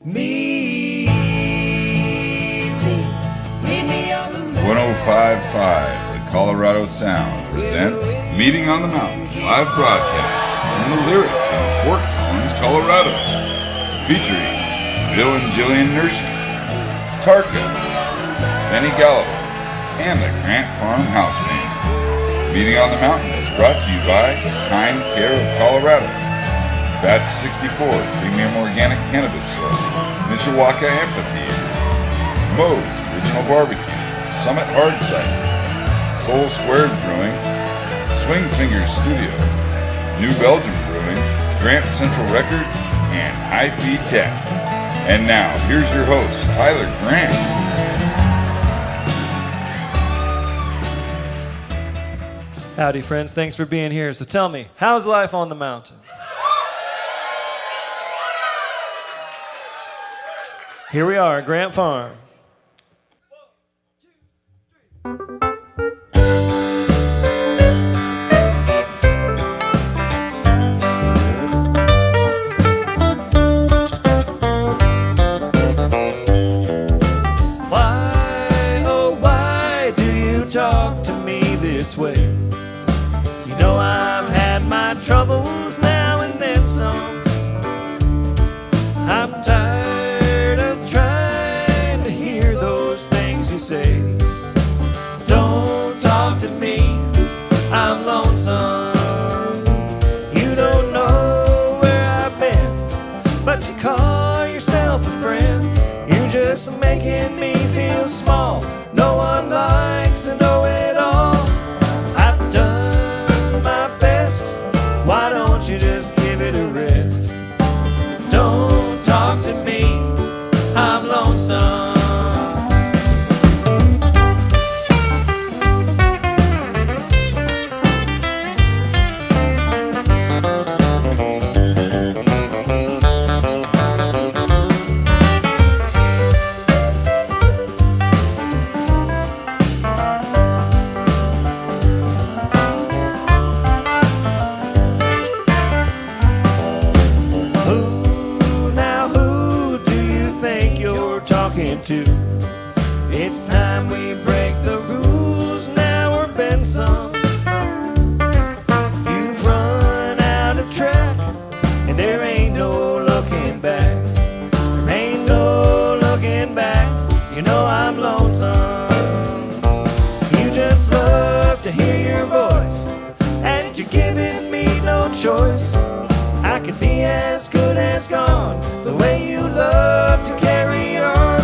Meet me on the mountain. 105.5, the Colorado Sound presents Meeting on the Mountain, live broadcast from the Lyric in Fort Collins, Colorado, featuring Bill and Jilian Nershi, Taarka, Benny Galloway, and the Grant Farm House Band. Meeting on the Mountain is brought to you by Kind Care of Colorado, Batch 64 Premium Organic Cannabis Soil, Mishawaka Amphitheater, Moe's Original Barbecue, Summit Hard Cider, Soul Squared Brewing, Swingfingers Studio, New Belgium Brewing, Grant Central Records, and Hyphytek. And now, here's your host, Tyler Grant. Howdy, friends. Thanks for being here. So tell me, how's life on the mountain? Here we are at Grant Farm. Why, oh why do you talk to me this way? You know I've had my troubles now and then some. I'm tired of trying to hear those things you say. Don't talk to me, I'm lonesome. You don't know where I've been, but you call yourself a friend. You're just making me feel small. No one likes a know-it-all. I've done my best, why don't you just give it a rest? Don't talk to me, I'm lonesome. It's time we break the rules now or bend some. You've run out of track and there ain't no looking back. There ain't no looking back. You know I'm lonesome. You just love to hear your voice and you're giving me no choice. I could be as good as gone the way you love to carry on.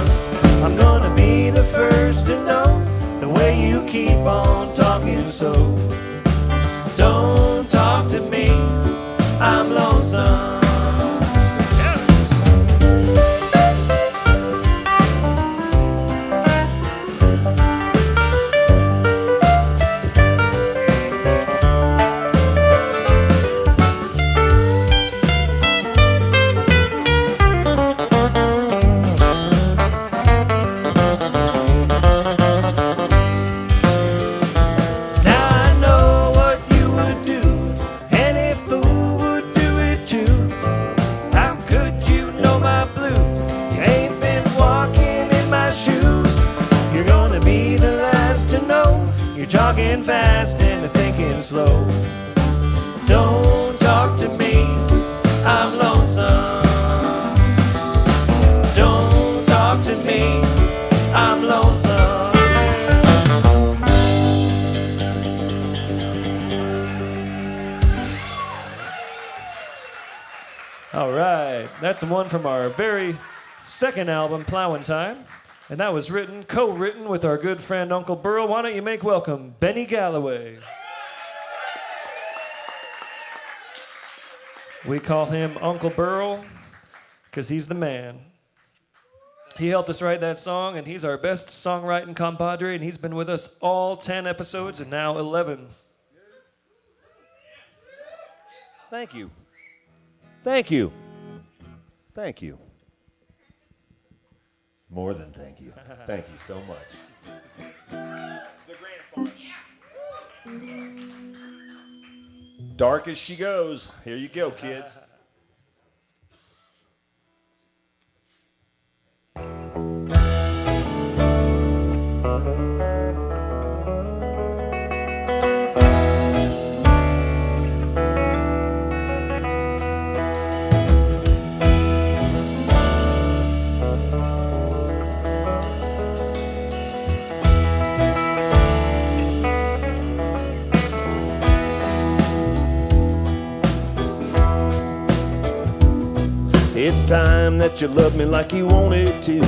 I'm gonna be the first to know the way you keep on talking so. Don't talk to me, I'm lonesome. Talking fast and thinking slow. Don't talk to me, I'm lonesome. Don't talk to me, I'm lonesome. All right, that's the one from our very second album, Plowing Time. And that was co-written with our good friend Uncle Burle. Why don't you make welcome Benny Galloway. We call him Uncle Burle because he's the man. He helped us write that song, and he's our best songwriting compadre, and he's been with us all 10 episodes and now 11. Thank you. Thank you. Thank you. More than thank you. Thank you so much. The Grant Farm. Dark as she goes. Here you go, kids. It's time that you love me like you wanted to.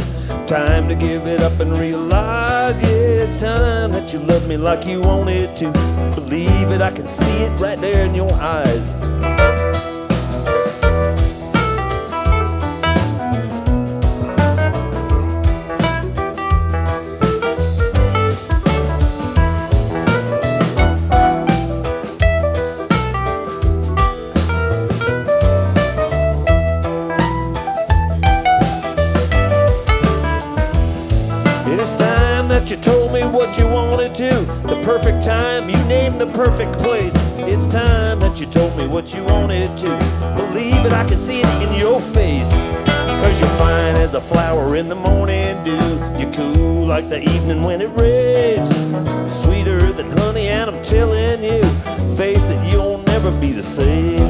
Time to give it up and realize, yeah, it's time that you love me like you wanted to. Believe it, I can see it right there in your eyes. You told me what you wanted to. The perfect time, you named the perfect place. It's time that you told me what you wanted to. Believe it, I can see it in your face. Cause you're fine as a flower in the morning dew. You're cool like the evening when it rains. Sweeter than honey, and I'm telling you, face it, you'll never be the same.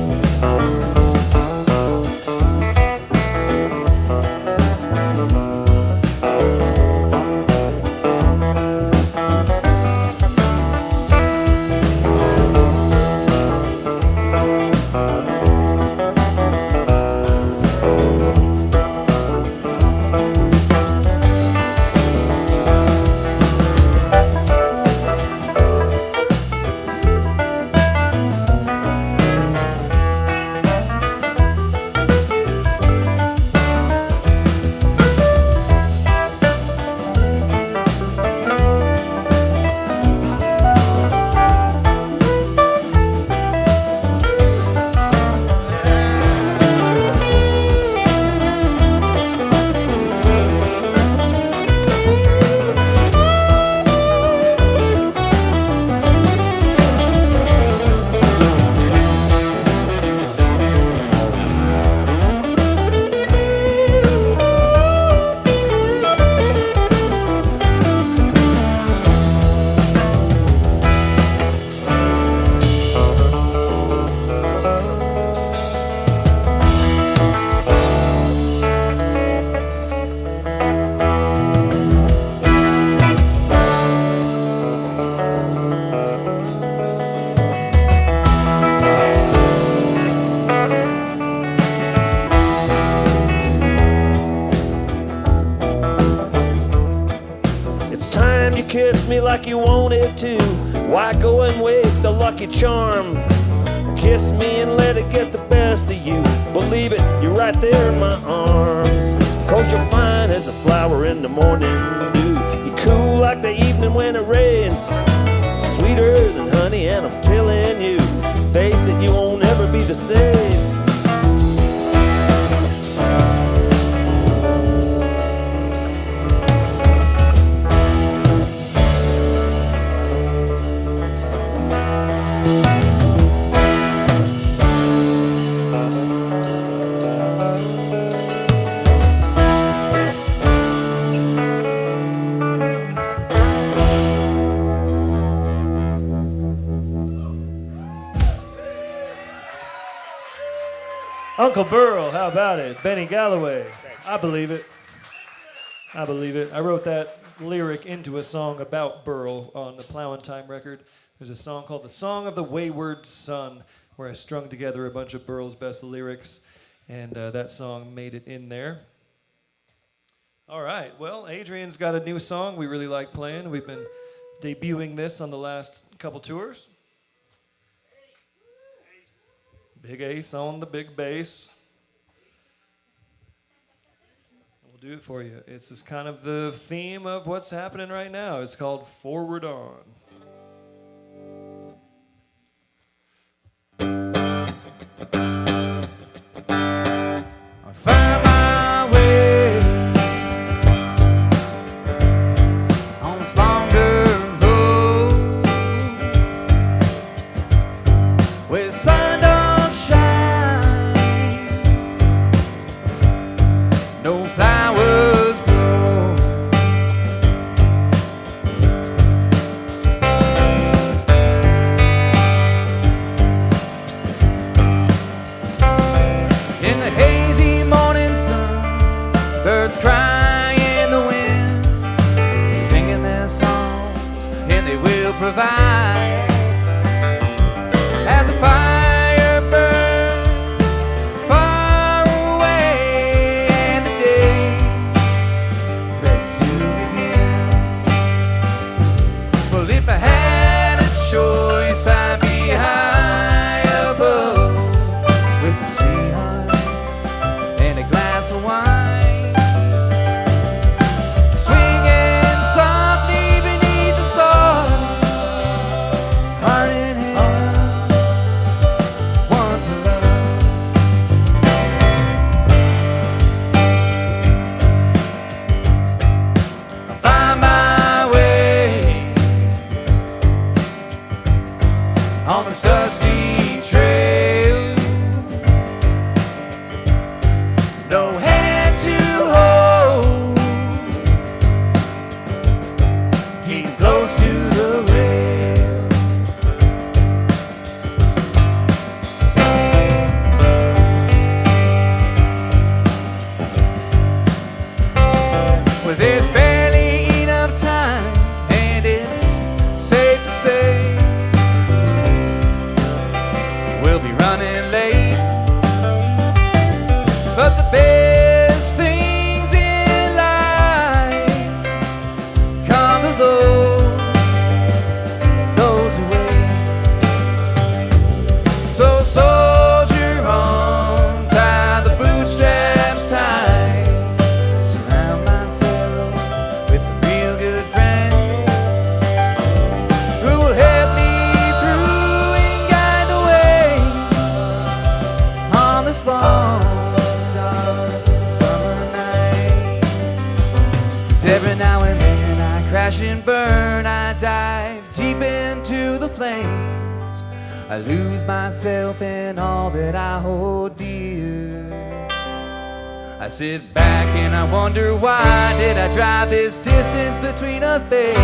Like you wanted to. Why go and waste a lucky charm? Kiss me and let it get the best of you. Believe it, you're right there in my arms. Cause you're fine as a flower in the morning dew. You're cool like the evening when it rains. Sweeter than honey, and I'm telling you, face it, you won't ever be the same. Uncle Burle, how about it? Benny Galloway. I believe it. I believe it. I wrote that lyric into a song about Burle on the Plowin' Time record. There's a song called The Song of the Wayward Son, where I strung together a bunch of Burle's best lyrics, and that song made it in there. All right, well, Adrian's got a new song we really like playing. We've been debuting this on the last couple tours. Big Ace on the big bass. We'll do it for you. It's just kind of the theme of what's happening right now. It's called Forward On. I find my way on this longer road where sun don't shine, no flowers grow. Well, there's barely enough time, and it's safe to say we'll be running late. But the best things in life come to those who wait. So soldier on, tie the bootstraps tight, surround myself with some real good friends who will help me through and guide the way on this long dark summer night. 'Cause every now and then I crash and burn, I dive deep into the flames, I lose myself in all that I hold dear. I sit back and I wonder, why did I drive this distance between us, babe?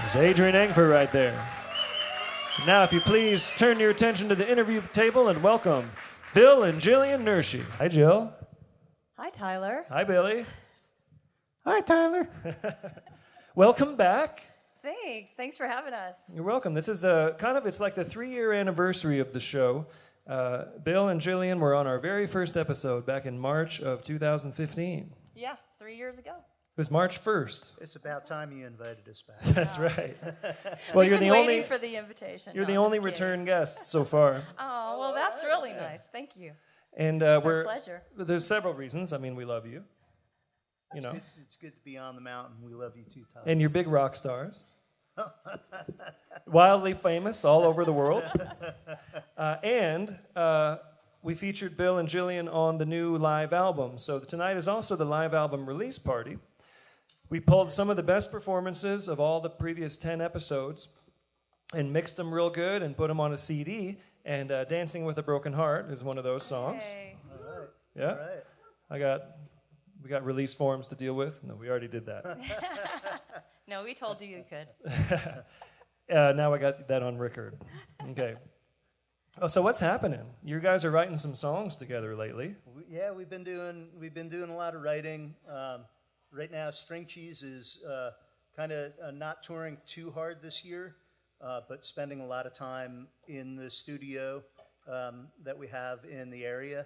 It's Adrian Engfer right there. Now, if you please turn your attention to the interview table and welcome Bill and Jilian Nershi. Hi, Jill. Hi, Tyler. Hi, Billy. Hi, Tyler. Welcome back. Thanks for having us. You're welcome. This is it's like the 3-year anniversary of the show. Bill and Jilian were on our very first episode back in March of 2015. Yeah, 3 years ago. It was March 1st. It's about time you invited us back. That's right. Well, We've you're been the waiting only for the invitation. you're No, the I'm only just kidding. return guest so far. Oh, well, that's really nice. Thank you. And My we're pleasure. there's several reasons. I mean, we love you. You know. It's good to be on the mountain. We love you too, Tyler. And you're big rock stars. Wildly famous all over the world. We featured Bill and Jilian on the new live album. So tonight is also the live album release party. We pulled some of the best performances of all the previous 10 episodes and mixed them real good and put them on a CD. And Dancing with a Broken Heart is one of those songs. Hey. All right. Yeah. All right. We got release forms to deal with. No, we already did that. No, we told you could. Now I got that on record. Okay. Oh, so what's happening? You guys are writing some songs together lately. We've been doing a lot of writing. Right now, String Cheese is kind of not touring too hard this year, but spending a lot of time in the studio that we have in the area,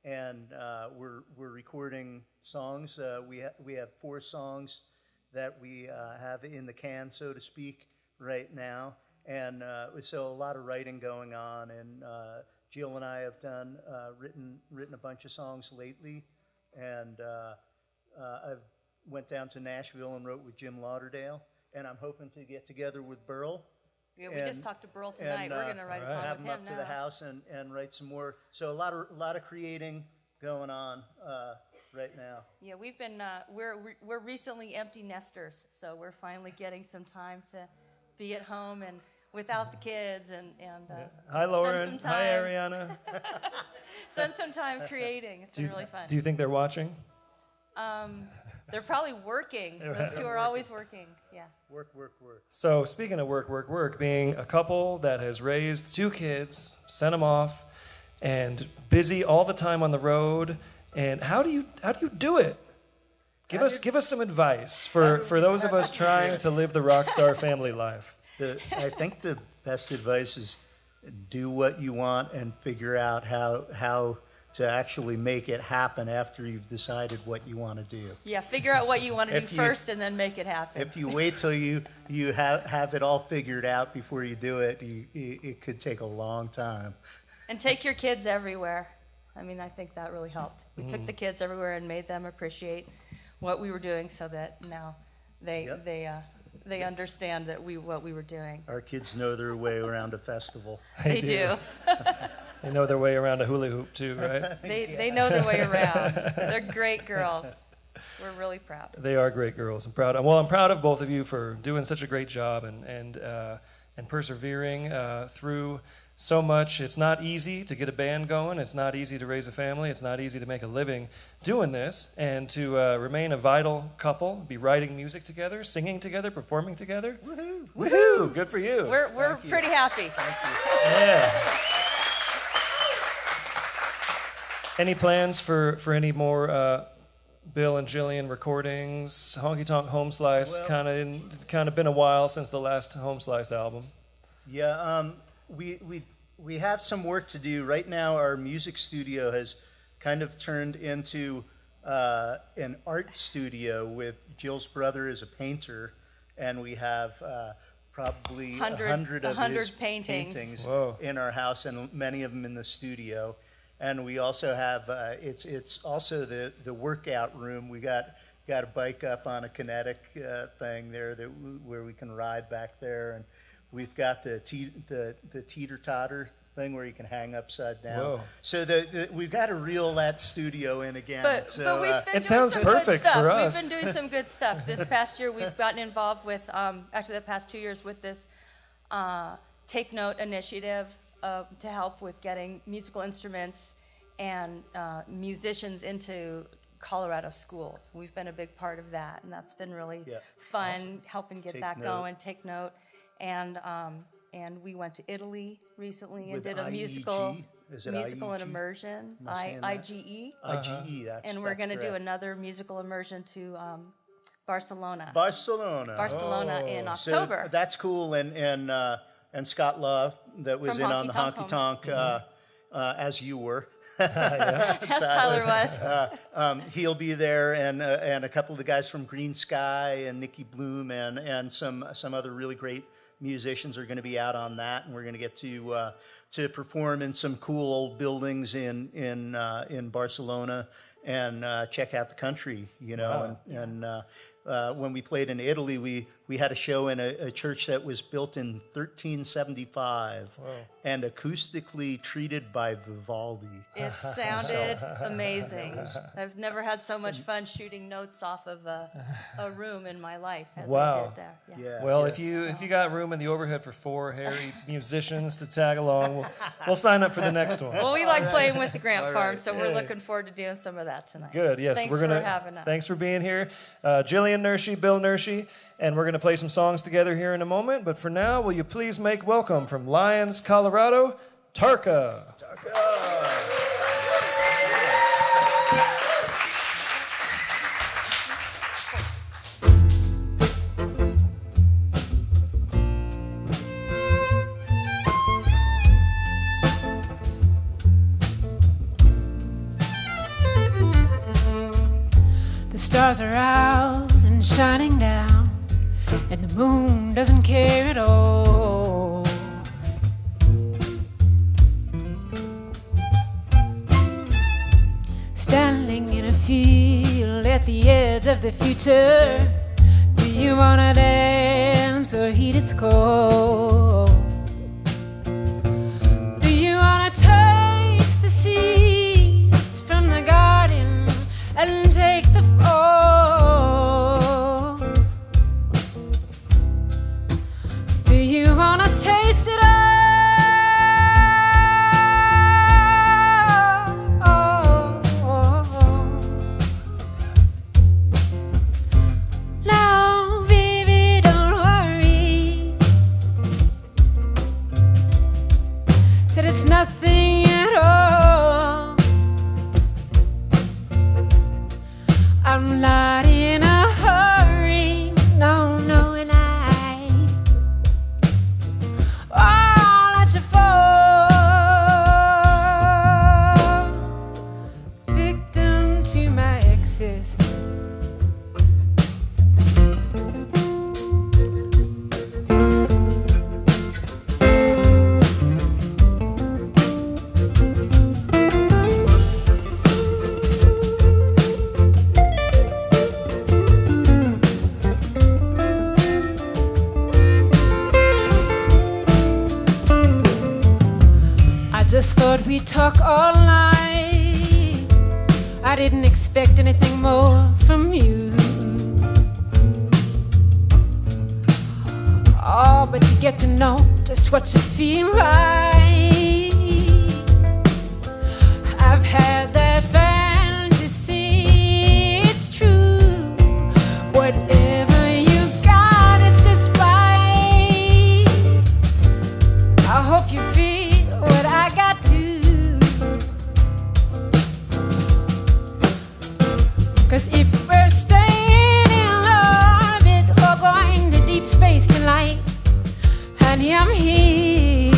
and we're recording songs. We have 4 songs that we have in the can, so to speak, right now, and so a lot of writing going on. And Jill and I have written a bunch of songs lately, and I've went down to Nashville and wrote with Jim Lauderdale, and I'm hoping to get together with Burle. Yeah, we just talked to Burle tonight. We're going to write a song have with him him up to now. the house and write some more. So a lot of creating going on right now. Yeah, we've been we're recently empty nesters, so we're finally getting some time to be at home and without the kids and Hi, Lauren. spend some Hi, time- Ariana. spend some time creating. It's been really fun. Do you think they're watching? They're probably working. Those two are always working. Yeah. Work. So speaking of work, being a couple that has raised 2 kids, sent them off, and busy all the time on the road, and how do you do it? Give us some advice for those of us trying to live the rock star family life. I think the best advice is do what you want and figure out how to actually make it happen after you've decided what you want to do. Yeah, figure out what you want to do If you- first and then make it happen. If you wait till you have it all figured out before you do it, it could take a long time. And take your kids everywhere. I mean, I think that really helped. We took the kids everywhere and made them appreciate what we were doing, so that now they understand that what we were doing. Our kids know their way around a festival. They do. They know their way around a hula hoop too, right? They know their way around. They're great girls. We're really proud. They are great girls. I'm proud of both of you for doing such a great job and persevering through so much. It's not easy to get a band going. It's not easy to raise a family. It's not easy to make a living doing this, and to remain a vital couple, be writing music together, singing together, performing together. Woohoo! Woohoo! Good for you. We're pretty happy. Yeah. Any plans for any more Bill and Jilian recordings? Honky Tonk Home Slice, kind of been a while since the last Home Slice album. Yeah, we have some work to do right now. Our music studio has kind of turned into an art studio with Jill's brother is a painter, and we have probably 100 of his paintings Whoa. in our house, and many of them in the studio. And we also have it's also the workout room. We got a bike up on a kinetic thing there where we can ride back there, and we've got the teeter-totter thing where you can hang upside down. Whoa. So we've got to reel that studio in again. But so, we've been It doing sounds some perfect good stuff. for us. We've been doing some good stuff. This past year, we've gotten involved with, actually the past 2 years, with this Take Note initiative to help with getting musical instruments and musicians into Colorado schools. We've been a big part of that, and that's been really Yeah. fun, Awesome. helping get Take that note. going, take note. And we went to Italy recently and With did a IEG? musical Is it musical and IEG? immersion, Am I saying that? IGE. IGE, And we're going to do another musical immersion to Barcelona. Barcelona. In So October. that's cool, and Scott Law that was From in on the Honky Honky Tonk Tonk, as you were. As Tyler was. He'll be there, and a couple of the guys from Green Sky and Nikki Bloom and some other really great musicians are going to be out on that, and we're going to get to perform in some cool old buildings in Barcelona and check out the country, you know. Wow. And when we played in Italy, we had a show in a church that was built in 1375 and acoustically treated by Vivaldi. It sounded amazing. I've never had so much fun shooting notes off of a room in my life as I did there. Yeah. Well, if you got room in the overhead for 4 hairy musicians to tag along, we'll sign up for the next one. Well, we like playing with the Grant Farm, so we're looking forward to doing some of that tonight. Good. Yes, Thanks we're gonna. for having us. Thanks for being here, Jilian Nershi, Bill Nershi, and we're gonna play some songs together here in a moment. But for now, will you please make welcome from Lyons, Colorado, Taarka. The stars are out and shining down, and the moon doesn't care at all. Standing in a field at the edge of the future, do you wanna dance or heed its call? Do you wanna taste the seeds from the garden and take the fall? Do you wanna taste it all? Now, baby, don't worry. Said it's nothing at all. I'm not in a hurry, no, no, and I won't let you fall victim to my excesses. I just thought we'd talk all night. I didn't expect anything more from you. Oh, but to get to know just what you feel right. I've had that fantasy, it's true. Whatever you got, it's just right. I hope you feel what I got to. 'Cause if we're staying in orbit, we're going to deep space tonight. Honey, I'm here.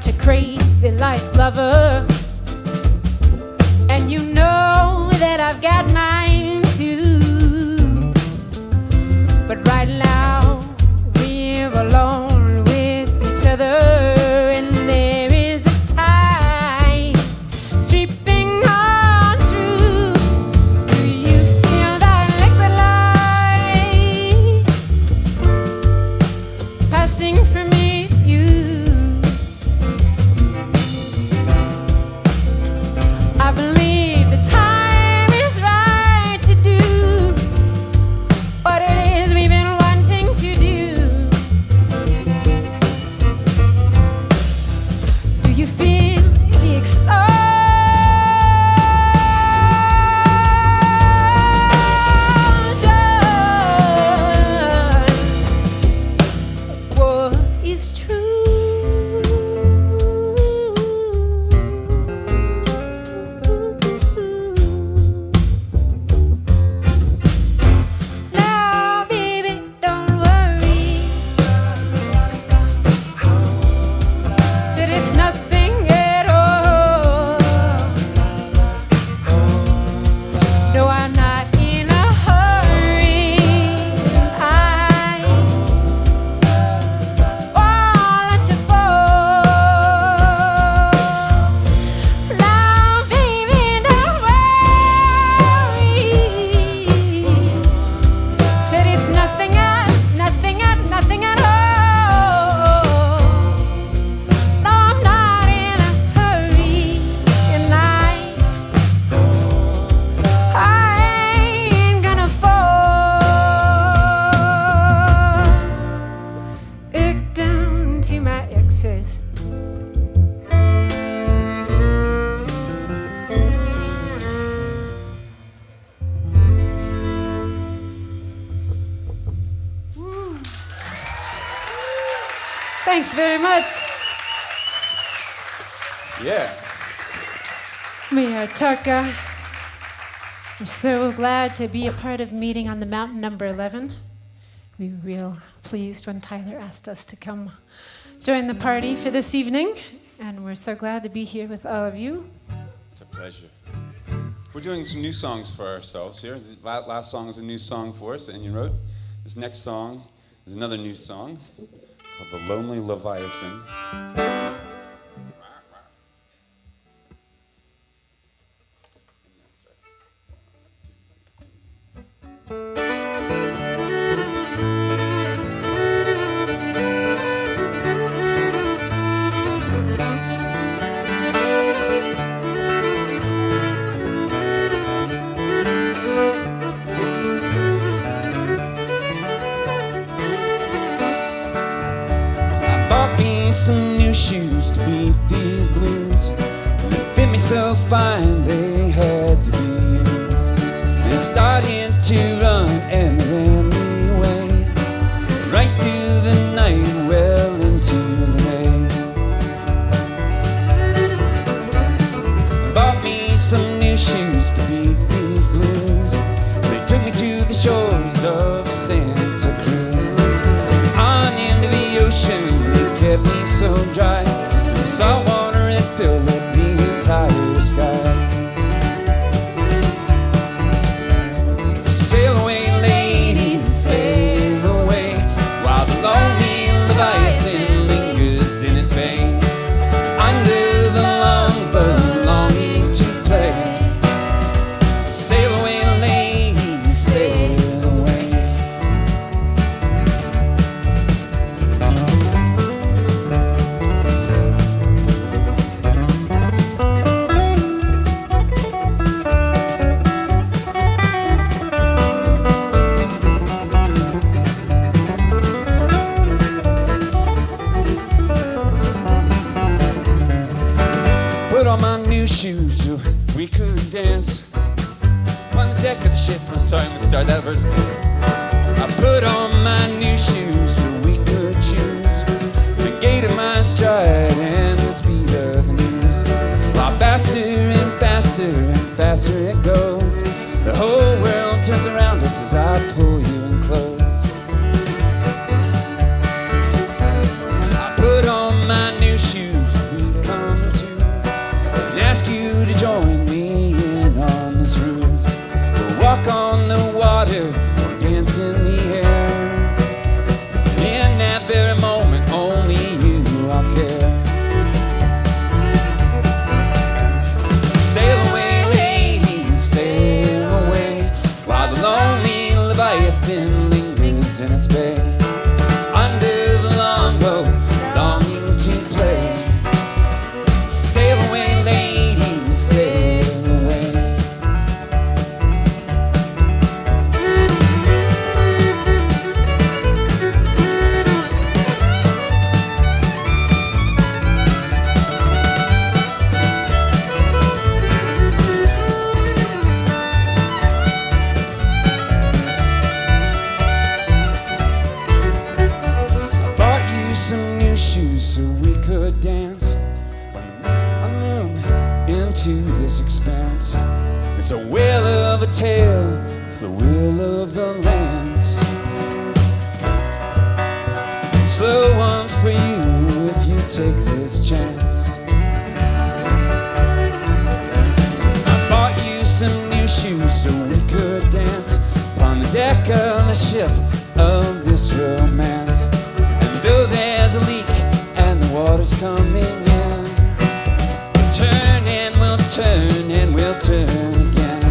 such a crazy life lover. And you know that I've got mine too. But right now, we're alone with each other. And there is a tide sweeping on through. Do you feel that liquid light passing from me? I believe the time is right to do what it is we've been wanting to do. Do you feel the explosion? What is true? Now, baby, don't worry. Said it's nothing at all. No, I'm not in a hurry. I won't let you fall. Now, baby, don't worry. Said it's nothing at all. No, I'm not in a hurry, and I ain't gonna fall victim to my excess. Thanks very much. Yeah. We are Taarka. We're so glad to be a part of Meeting on the Mountain number 11. We were real pleased when Tyler asked us to come join the party for this evening, and we're so glad to be here with all of you. It's a pleasure. We're doing some new songs for ourselves here. The last song is a new song for us, and you wrote. This next song is another new song called The Lonely Leviathan. Some new shoes to beat these blues. They fit me so fine, they had to be used. They started to run and they ran me away, right through the night, well into the day. Bought me some new shoes to beat these blues. They took me to the shores of Santa Cruz, on into the ocean. Kept me so dry, the salt water had filled up the entire sky. Sail away, ladies, sail away, while the lonely Leviathan lingers in its vein, under the longboat longing to play. Sail away, ladies, sail away. Put on my new shoes so we could dance on the deck of the ship. I'm sorry, let's start that verse. I put on my new shoes so we could choose the gait of my stride and the speed of the news. While faster and faster and faster it goes, the whole world turns around us as I pull you in close. I put on my new shoes, we into this expanse. It's a whale of a tale, it's the will of the lands. Slow ones for you if you take this chance. I bought you some new shoes so we could dance upon the deck of the ship of this romance. And though there's a leak and the water's coming in, we'll turn and we'll turn and we'll turn again.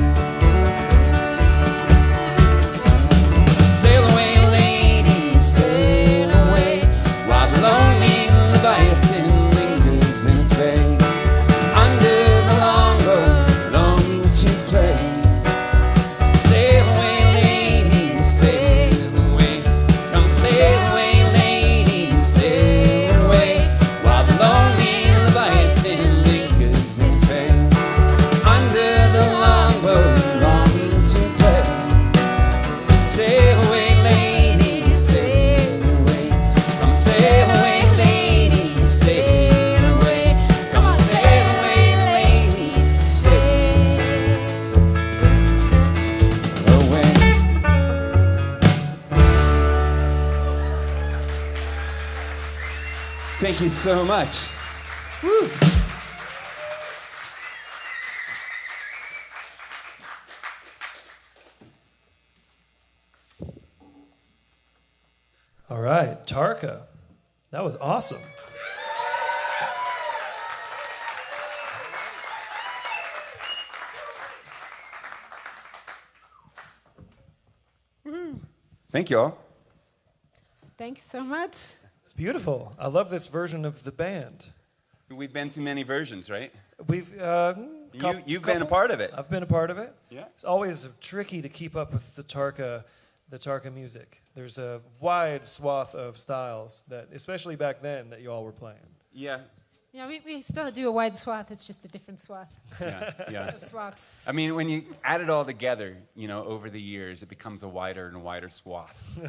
Sail away, ladies, sail away, while the lonely Leviathan lingers in its bay. Under the longbow, longing to play. Sail away, ladies, sail away. Come sail away, ladies, sail away, while the lonely Leviathan lingers in its bay. Under the longbow, longing to play. Sail away, ladies, sail away. Come sail away, ladies, sail away. Come on, sail away, ladies, sail away. Thank you so much. Woo. All right, Taarka. That was awesome. Thank you all. Thanks so much. It's beautiful. I love this version of the band. We've been through many versions, right? We've You've been a part of it. I've been a part of it. Yeah. It's always tricky to keep up with the Taarka music. There's a wide swath of styles that, especially back then, that you all were playing. Yeah. Yeah, we still do a wide swath. It's just a different swath Yeah. of swaths. I mean, when you add it all together, over the years, it becomes a wider and wider swath.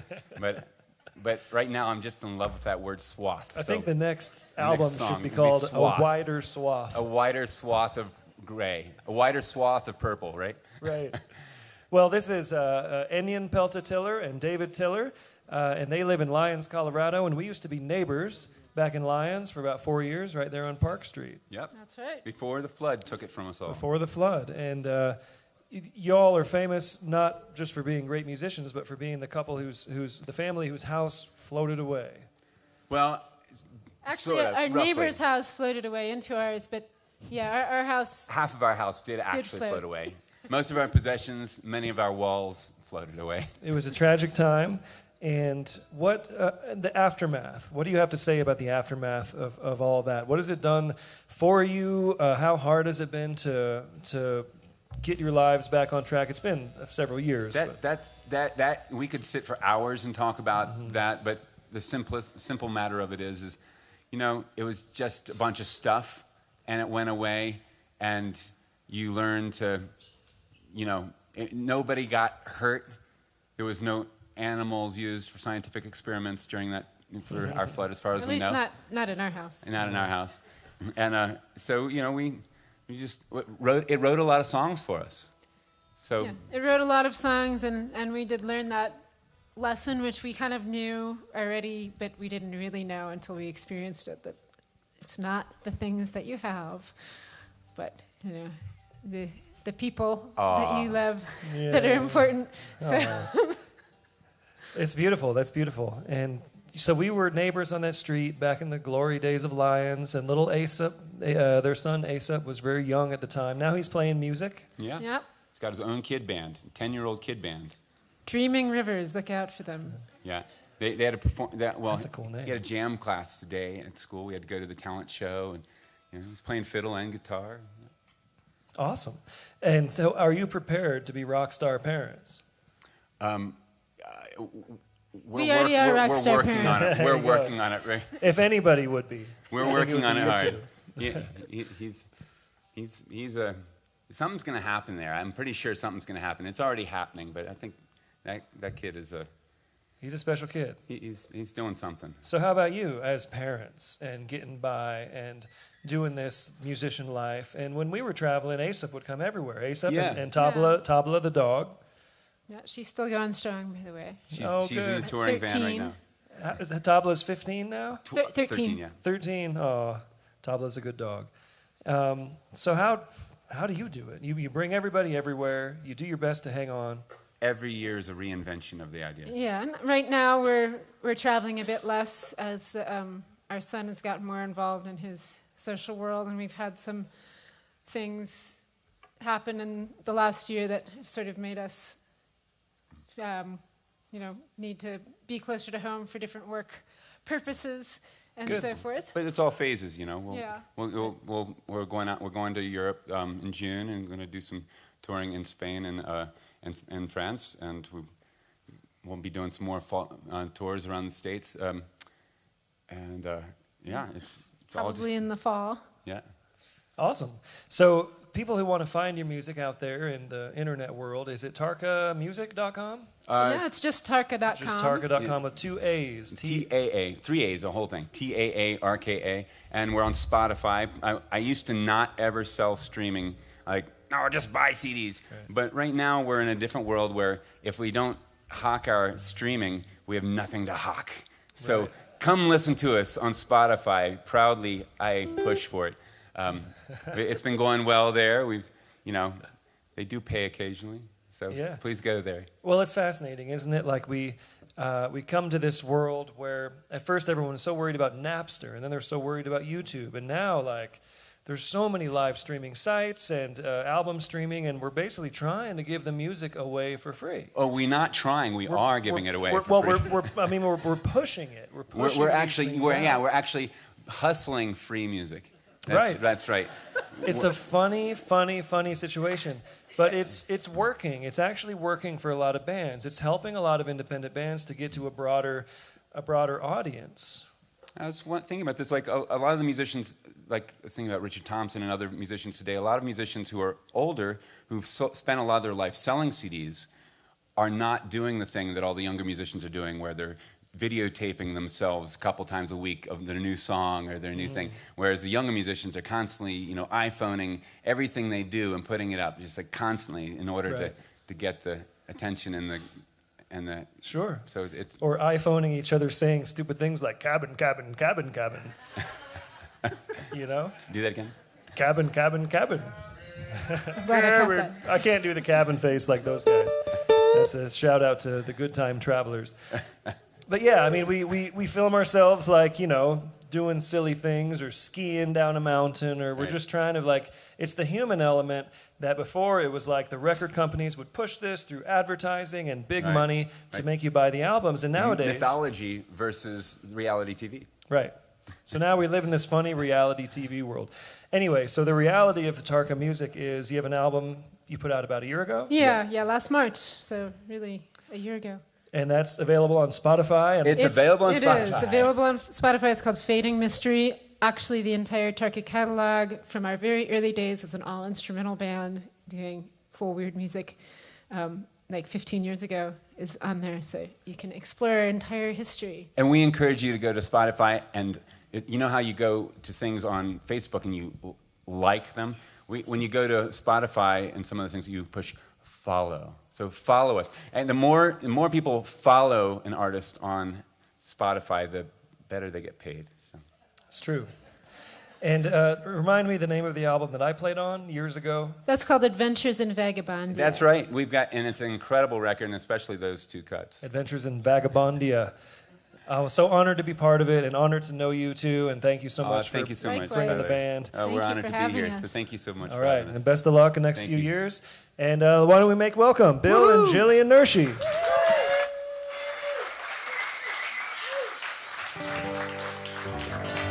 But right now, I'm just in love with that word swath. I think the next the album next song should be will be called Swath. A Wider Swath. A wider swath of gray, a wider swath of purple, right? Right. Well, this is Enion Pelta-Tiller and David Tiller, and they live in Lyons, Colorado, and we used to be neighbors back in Lyons for about 4 years, right there on Park Street. Yep. That's right. Before the flood took it from us all. Before the flood. And y'all are famous not just for being great musicians, but for being the couple the family whose house floated away. Well, Actually, sort of, our roughly. neighbor's house floated away into ours, but yeah, our house. Half of our house did actually float. float away. Most of our possessions, many of our walls floated away. It was a tragic time. And what the aftermath? What do you have to say about the aftermath of all that? What has it done for you? How hard has it been to get your lives back on track? It's been several years. That we could sit for hours and talk about that, but the simple matter of it is, it was just a bunch of stuff, and it went away, and you learned to, nobody got hurt. There was no animals used for scientific experiments during for our flood, as far as At we least know. not in our house. Not in our house. And so, we just wrote a lot of songs for us. So Yeah, it wrote a lot of songs, and we did learn that lesson, which we kind of knew already, but we didn't really know until we experienced it, that it's not the things that you have, but, the people that you love that are important. So. It's beautiful. That's beautiful. And so we were neighbors on that street back in the glory days of Lyons, and little Asap, their son Asap, was very young at the time. Now he's playing music. yeah. Yep. He's got his own kid band, 10-year-old kid band. Dreaming Rivers, look out for them. Yeah. They had to perform that. Well, That's a cool name. He had a jam class today at school. We had to go to the talent show, and he was playing fiddle and guitar. Awesome. And so are you prepared to be rock star parents? We already are rock star working parents. on it. We're working on it, right? If anybody would be. We're working on it you hard. too. He's something's going to happen there. I'm pretty sure something's going to happen. It's already happening, but I think that kid is He's a special kid. He's doing something. So how about you as parents and getting by and doing this musician life? And when we were traveling, Aesop would come everywhere. Aesop and Tabla the dog. Yeah, she's still going strong, by the way. She's good. in the touring van right 13. now. Tabla's 15 now? 13. Yeah. 13. Oh, Tabla's a good dog. So how do you do it? You bring everybody everywhere. You do your best to hang on. Every year is a reinvention of the idea. Yeah, and right now we're traveling a bit less as our son has gotten more involved in his social world, and we've had some things happen in the last year that have sort of made us, need to be closer to home for different work purposes and Good. so forth. But it's all phases, you know. Yeah. We're going out. We're going to Europe in June, and going to do some touring in Spain and France, and we'll be doing some more tours around the States. It's all just Probably in the fall. yeah. Awesome. So people who want to find your music out there in the internet world, is it taarkamusic.com? Yeah, it's just Taarka.com. Just taarka.com with 2 A's. TAA, 3 A's, the whole thing. TAARKA, and we're on Spotify. I used to not ever sell streaming, like, no, just buy CDs. Right. But right now we're in a different world where if we don't hawk our streaming, we have nothing to hawk. So Right. Come listen to us on Spotify. Proudly, I push for it. It's been going well there. They do pay occasionally. So Please go there. Well, it's fascinating, isn't it? Like we come to this world where at first everyone was so worried about Napster, and then they're so worried about YouTube, and now there's so many live streaming sites and album streaming, and we're basically trying to give the music away for free. Oh, we're not trying. We are giving it away for free. We're pushing it. We're actually hustling free music. That's right. It's a funny situation, but it's working. It's actually working for a lot of bands. It's helping a lot of independent bands to get to a broader audience. I was thinking about this. Like a lot of the musicians, like I was thinking about Richard Thompson and other musicians today. A lot of musicians who are older, who've spent a lot of their life selling CDs, are not doing the thing that all the younger musicians are doing, where they're videotaping themselves a couple times a week of their new song or their new thing. Whereas the younger musicians are constantly, iPhoning everything they do and putting it up, just like constantly, in order to get the attention and the. Sure. So it's or iPhoning each other saying stupid things like cabin. You know? Do that again. Cabin. Glad I caught that. I can't do the cabin face like those guys. That's a shout out to the Good Time Travelers. But yeah, I mean, we film ourselves doing silly things or skiing down a mountain, or we're just trying to it's the human element that before it was like the record companies would push this through advertising and big money to make you buy the albums, and nowadays mythology versus reality TV. Right. So now we live in this funny reality TV world. Anyway, so the reality of the Taarka Music is you have an album you put out about a year ago? Yeah, last March. So really a year ago. And that's available on Spotify? It's available on Spotify. It is available on Spotify. It's called Fading Mystery. Actually, the entire Taarka catalog from our very early days as an all-instrumental band doing cool, weird music, 15 years ago, is on there. So you can explore our entire history. And we encourage you to go to Spotify, and you know how you go to things on Facebook and you like them? When you go to Spotify and some of those things, you push follow. So follow us. And the more people follow an artist on Spotify, the better they get paid. So. It's true. And remind me the name of the album that I played on years ago. That's called Adventures in Vagabondia. That's right. And it's an incredible record, and especially those two cuts. Adventures in Vagabondia. I was so honored to be part of it, and honored to know you too, and thank you so much for bringing the band. We're honored to be here, us. so thank you so much All for right, having us. and best of luck in the next few years. And why don't we make welcome Bill and Jilian Nershi.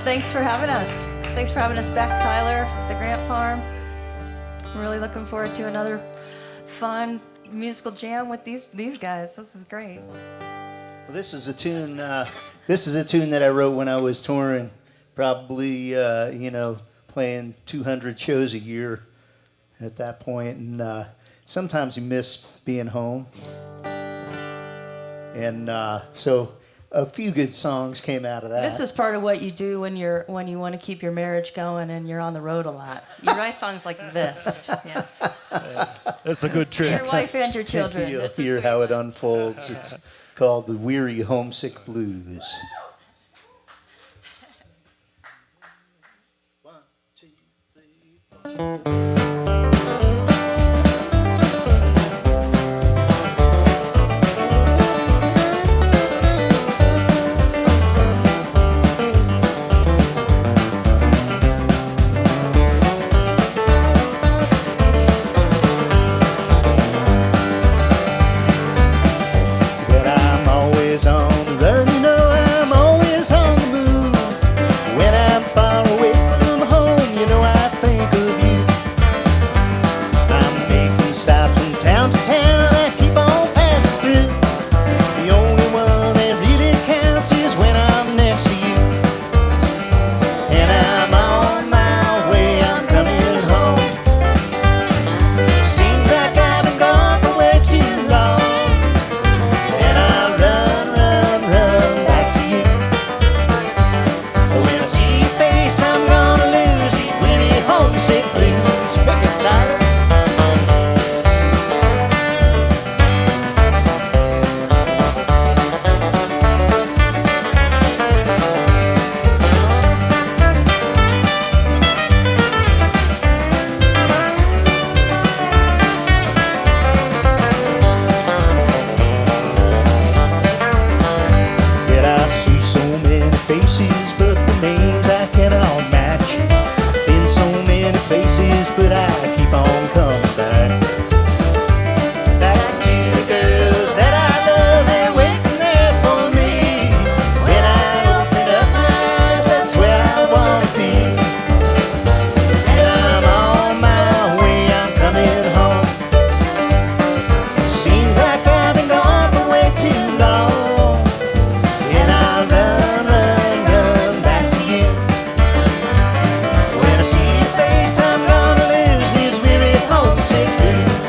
Thanks for having us. Thanks for having us back, Tyler, at the Grant Farm. I'm really looking forward to another fun musical jam with these guys. This is great. Well, this is a tune. This is a tune that I wrote when I was touring, probably playing 200 shows a year at that point, and sometimes you miss being home. And so a few good songs came out of that. This is part of what you do when you want to keep your marriage going and you're on the road a lot. You write songs like this. Yeah. That's a good To trick. your wife and your children. You'll It's a hear sweet how it one. unfolds. It's called the Weary Homesick Blues. One, two, three, four. But I'm always on the run, you know I'm always on the move. When I'm far away from home, you know I think of you. I'm making stops from town to town, I keep on passing through. The only one that really counts is when I'm next to you. And I'm on my way, I'm coming home. Seems like I've been gone for way too long. And I run back to you. When I see your face, I'm gonna lose these weary homesick blues. Pick it, Tyler. Yet I see so many faces, but the names I cannot match. Been so many places, but I keep on coming back. Back to the girls that I love, they're waiting there for me. When I open up my eyes, that's where I wanna be. And I'm on my way, I'm coming home. Seems like I've been gone for way too long. And I run back to you. When I see your face, I'm gonna lose these weary homesick blues.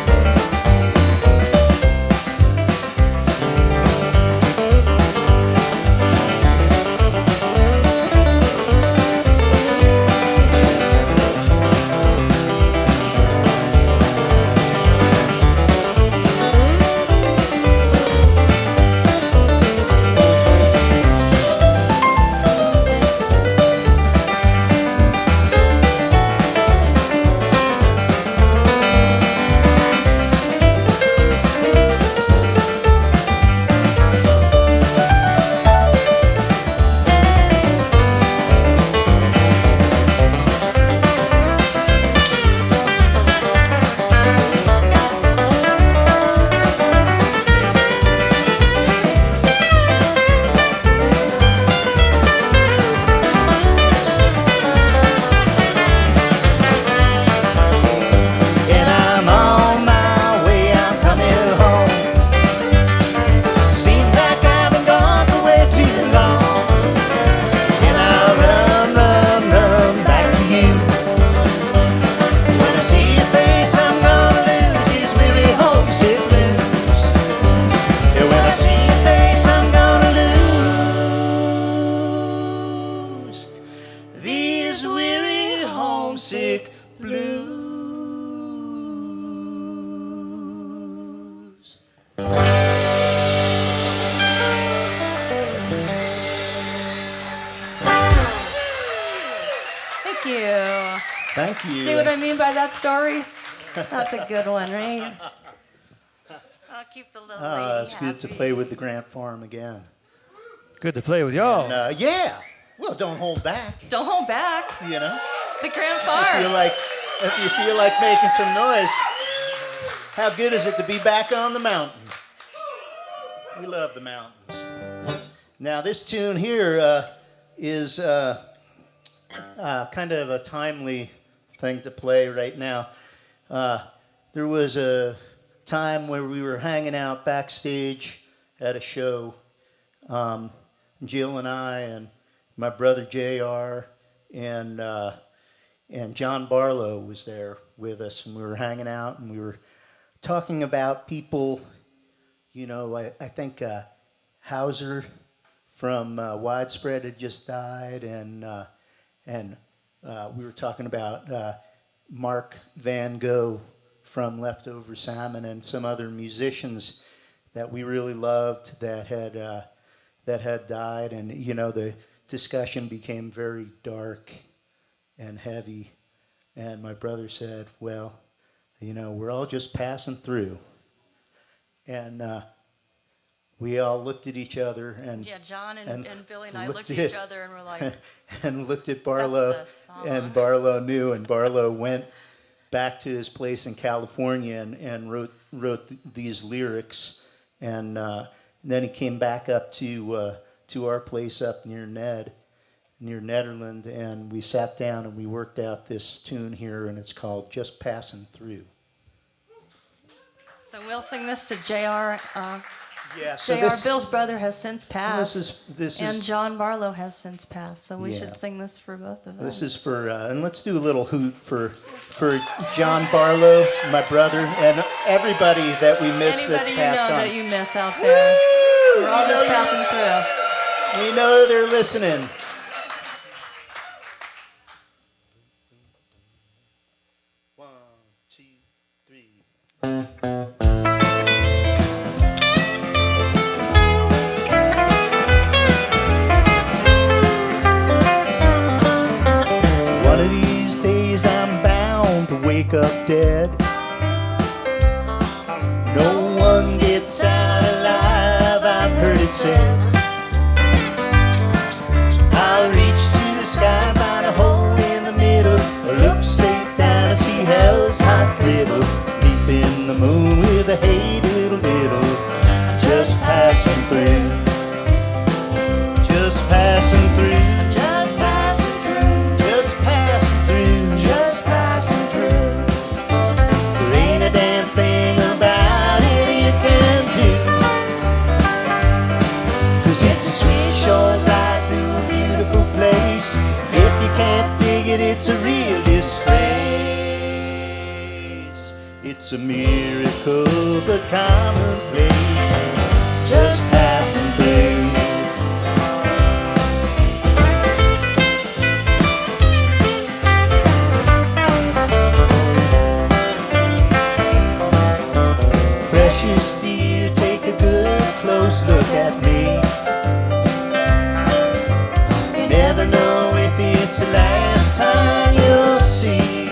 And I'm on my way, I'm coming home. Seems like I've been gone for way too long. And I run back to you. When I see your face, I'm gonna lose these weary homesick blues. And when I see your face, I'm gonna lose these weary homesick blues. Thank you. Thank you. See what I mean by that story? That's a good one, right? I'll keep the little lady It's good to happy. play with the Grant Farm again. Good to play with y'all. Yeah. Well, don't hold back. Don't hold back. You know, The Grand if Farm. you feel like making some noise, how good is it to be back on the mountain? We love the mountains. Now, this tune here is kind of a timely thing to play right now. There was a time where we were hanging out backstage at a show. Jill and I and my brother JR and John Barlow was there with us, and we were hanging out and we were talking about people. You know, I think Hauser from Widespread had just died, and we were talking about Mark Van Gogh from Leftover Salmon and some other musicians that we really loved that had died, and the discussion became very dark and heavy. And my brother said, "Well, we're all just passing through," and we all looked at each other, and John and Billy and I looked at each other and were like, and looked at Barlow, and Barlow knew, and Barlow went back to his place in California and wrote these lyrics, and then he came back up to our place up near Nederland, and we sat down and we worked out this tune here, and it's called "Just Passing Through." So we'll sing this to J.R. Yeah, so J.R. Bill's brother has since passed. This and is John Barlow has since passed, so we should sing this for both of them. This is for, and let's do a little hoot for John Barlow, my brother, and everybody that we miss that's passed on. Anybody that you miss out there. Woo! We're all just passing through. We know they're listening. One, two, three. One of these days I'm bound to wake up dead. No one gets out alive, I've heard it said. I'll reach to the sky, find a hole in the middle, or look straight down and see hell's hot griddle. Deep in the moon with a hey diddle diddle, I'm just passing through. Just passing through. Just passing through, Just passing through. just passing through. There ain't a damn thing about it you can do, 'cause it's a sweet short ride through a beautiful place. If you can't dig it, it's a real disgrace. It's a miracle but commonplace. Just passing through. Fresh as steel, take a good close look at me. Never know if it's the last time you'll see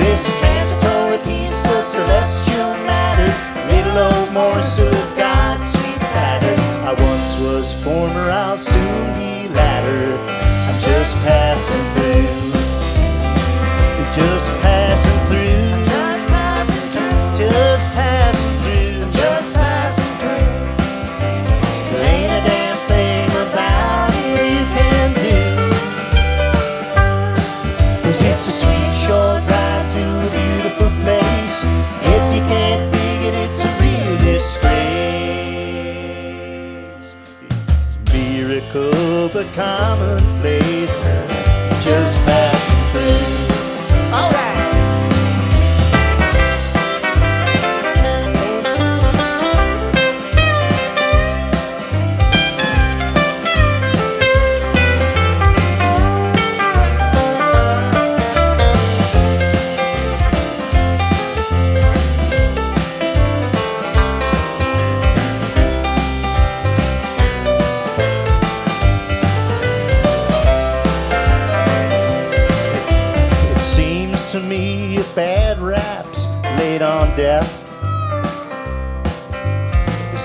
this transitory piece of celestial matter, little old morsel of God's sweet platter. I once was former, I'll soon be latter. I'm just passing through. Just passing through. Just passing through, Just passing through. just passing through. There ain't a damn thing about it you can do, 'cause it's a sweet short ride through a beautiful place. If you can't dig it, it's a real disgrace. It's a miracle but commonplace. Just passing through. All right. It seems to me a bad rap's laid on death.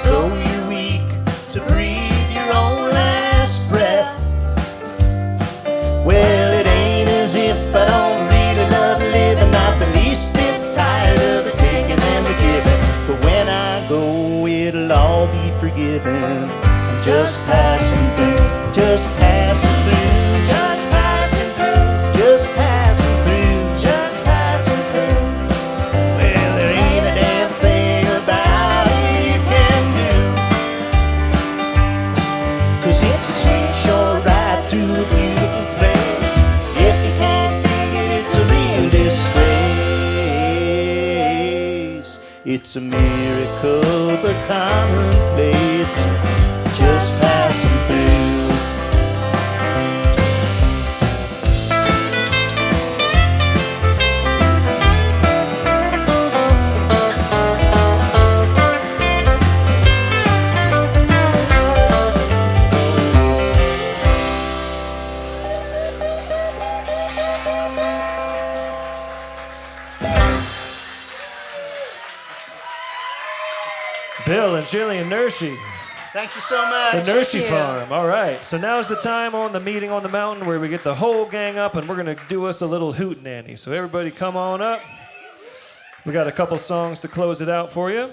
So you're weak to breathe your own last breath. Well, it ain't as if I don't really love living, not the least bit tired of the taking and the giving. But when I go, it'll all be forgiven. I'm just passing through, just passing through, Just passing through, just passing through. just passing through. Well, there ain't a damn thing about it you can do, 'cause it's a sweet short ride through a beautiful place. If you can't dig it, it's a real disgrace. It's it's a miracle, but commonplace, just passing through. Bill and Jilian Nershi, Thank you so much. the Nershi Farm. All right, so now's the time on the meeting on the mountain where we get the whole gang up and we're going to do us a little hootenanny. So everybody come on up. We got a couple songs to close it out for you.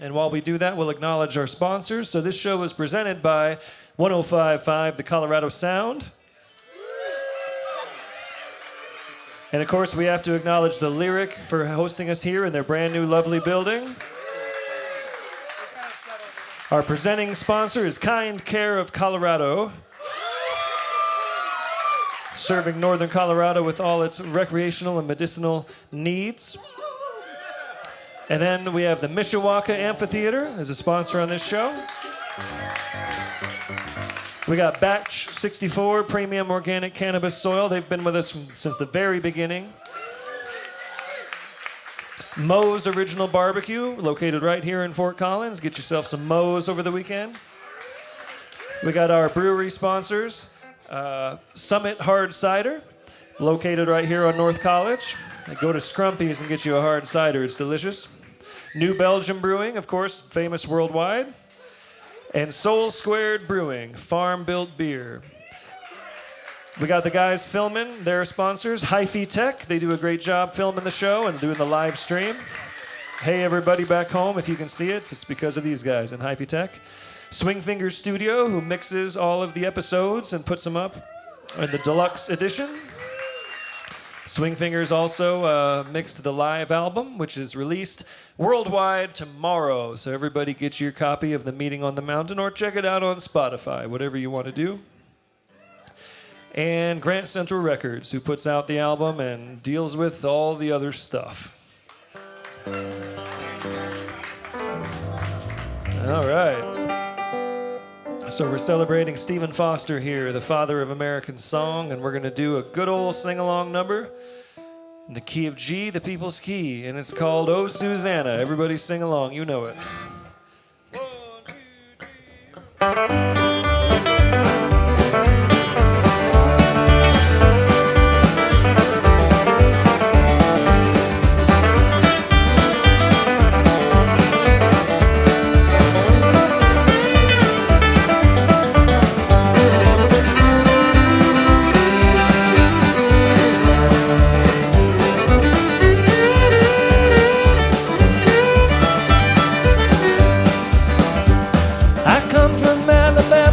And while we do that, we'll acknowledge our sponsors. So this show is presented by 105.5 The Colorado Sound. And of course, we have to acknowledge the Lyric for hosting us here in their brand new lovely building. Our presenting sponsor is Kind Care of Colorado, serving northern Colorado with all its recreational and medicinal needs. And then we have the Mishawaka Amphitheater as a sponsor on this show. We got Batch 64 Premium Organic Cannabis Soil. They've been with us since the very beginning. Moe's Original Barbecue, located right here in Fort Collins. Get yourself some Moe's over the weekend. We got our brewery sponsors, Summit Hard Cider, located right here on North College. Go to Scrumpy's and get you a hard cider. It's delicious. New Belgium Brewing, of course, famous worldwide. And Soul Squared Brewing, farm-built beer. We got the guys filming, their sponsors, Hyphytek. They do a great job filming the show and doing the live stream. Hey, everybody back home, if you can see it, it's because of these guys in Hyphytek. Swingfingers Studio, who mixes all of the episodes and puts them up in the deluxe edition. Swingfingers also mixed the live album, which is released worldwide tomorrow. So everybody get your copy of The Meeting on the Mountain or check it out on Spotify, whatever you want to do. And Grant Central Records, who puts out the album and deals with all the other stuff. All right. So we're celebrating Stephen Foster here, the father of American song, and we're going to do a good old sing-along number in the key of G, the people's key, and it's called Oh Susanna. Everybody sing along, you know it. 1, 2, 3. Alabama.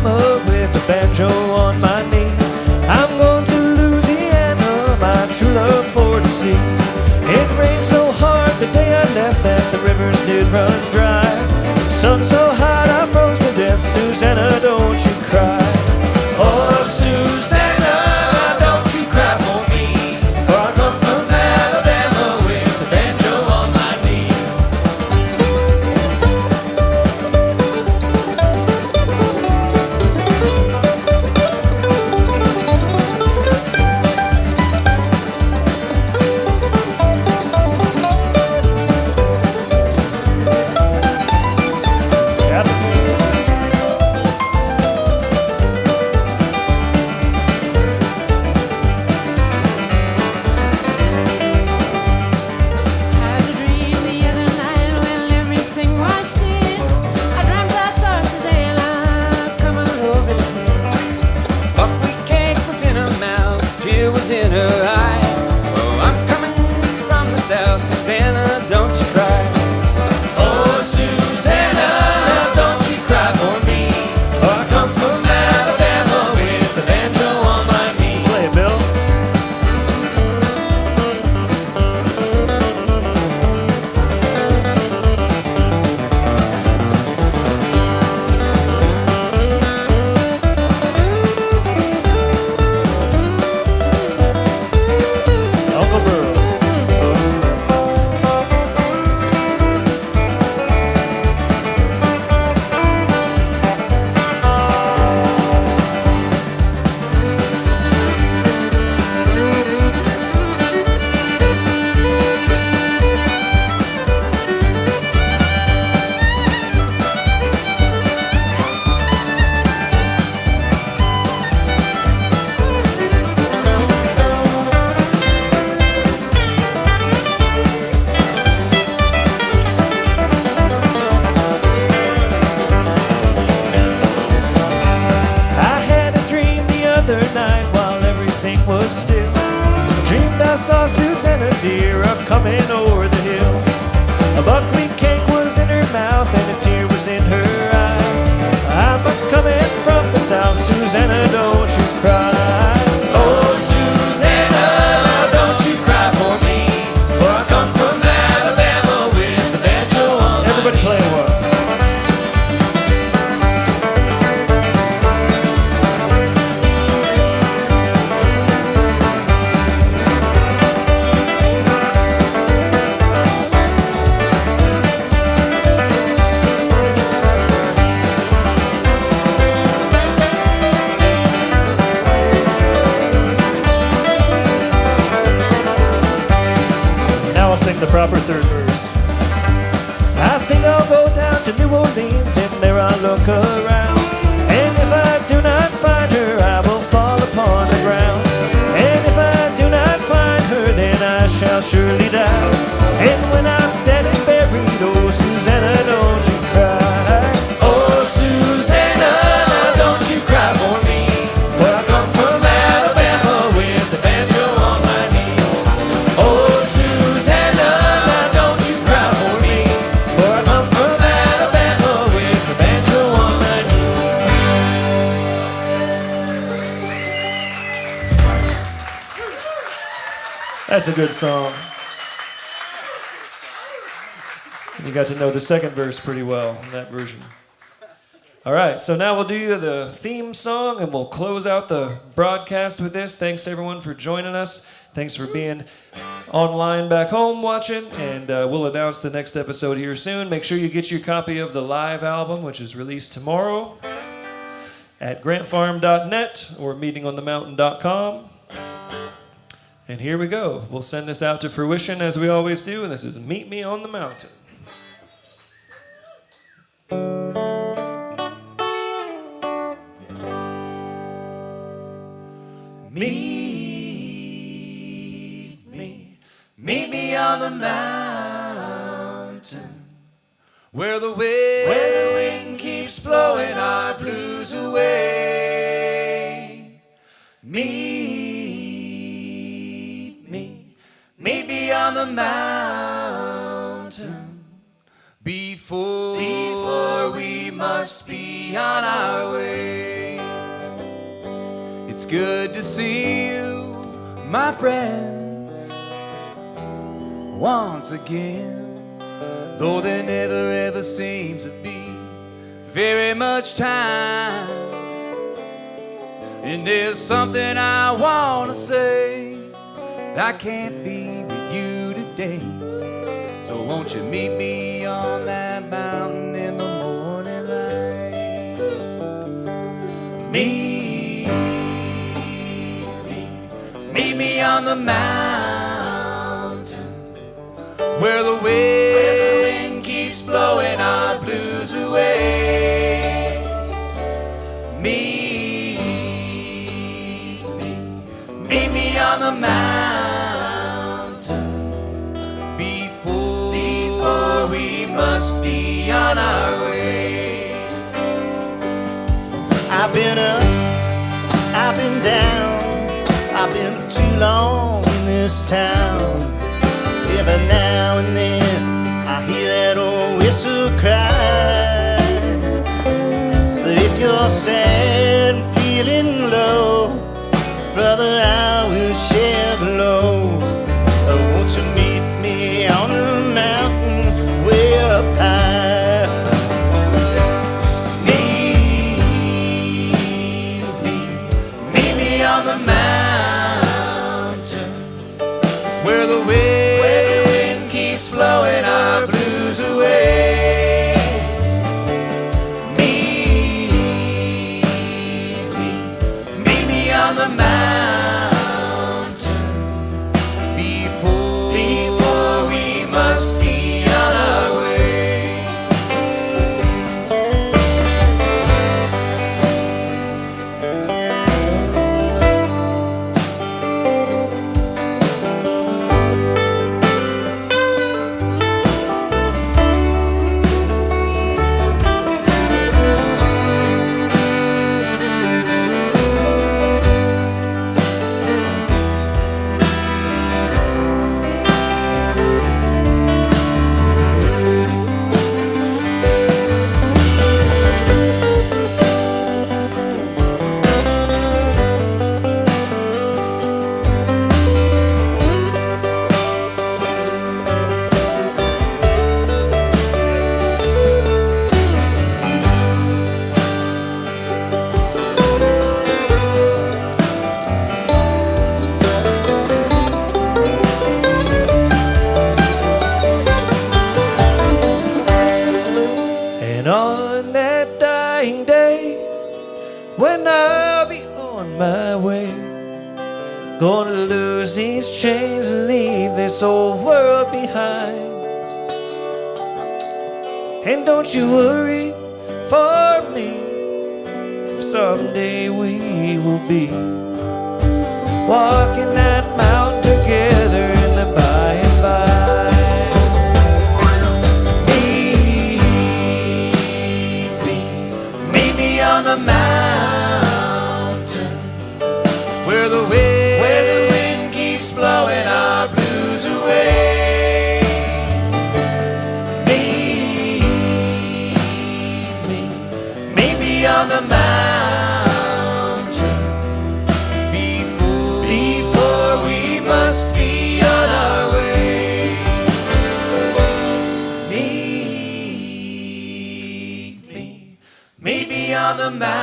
I saw Susanna dear a-coming over the hill. A buckwheat cake was in her mouth and a tear was in her eye. I'm a-coming from the south, Susanna, don't you cry. Oh, Susanna, don't you cry for me, for I come from Alabama with the banjo on my Everybody knee. play it once. Now I'll sing the proper third verse. I think I'll go down to New Orleans and there I'll look around. And if I do not find her, I will fall upon the ground. And if I do not find her, then I shall surely die. And when I'm dead and buried, oh, Susanna, don't you cry. Oh, Susanna, don't you cry for me, for I come from Alabama with the banjo on my knee. Oh, Susanna, don't you cry for me, for I come from Alabama with the banjo on my knee. That's a good song. And you got to know the second verse pretty well in that version. All right, so now we'll do the theme song and we'll close out the broadcast with this. Thanks everyone for joining us. Thanks for being online back home watching, and we'll announce the next episode here soon. Make sure you get your copy of the live album, which is released tomorrow at grantfarm.net or meetingonthemountain.com. And here we go. We'll send this out to fruition as we always do, and this is Meet Me on the Mountain. Meet me on the mountain, where the wind keeps blowing our blues away. Meet me on the mountain, before we must be on our way. It's good to see you, my friends, once again, though there never ever seems to be very much time. And there's something I want to say I can't be with you today. So won't you meet me on that mountain in the morning light? Meet me on the mountain, where the wind keeps blowing our blues away. Meet me on the mountain, before we must be on our way. I've been up, I've been down, I've been too long in this town. Every now and then I hear that old whistle cry. But if you're sad and feeling low, brother, I will share the load. Won't you meet me on the mountain way up high? Meet me on the mountain, where the wind keeps blowing our blues away. Meet me on the mountain, when I'll be on my way. Gonna lose these chains and leave this old world behind. And don't you worry for me, for someday we will be walking that mountain together in the by and by. Meet me on the mountain where the wind keeps blowing our blues away. Meet me on the mountain before we must be on our way. Meet me on the mountain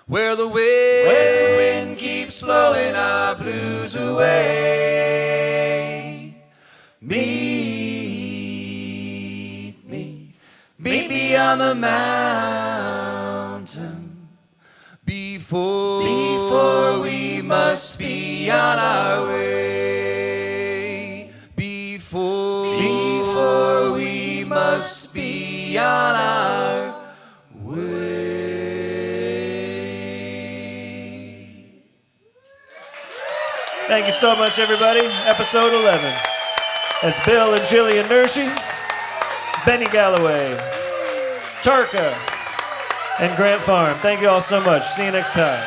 where the wind keeps blowing our blues away. Meet me on the mountain before we must be on our way. Before we must be on our way. Thank you so much, everybody. Episode 11. That's Bill and Jilian Nershi, Benny Galloway, Taarka, and Grant Farm. Thank you all so much. See you next time.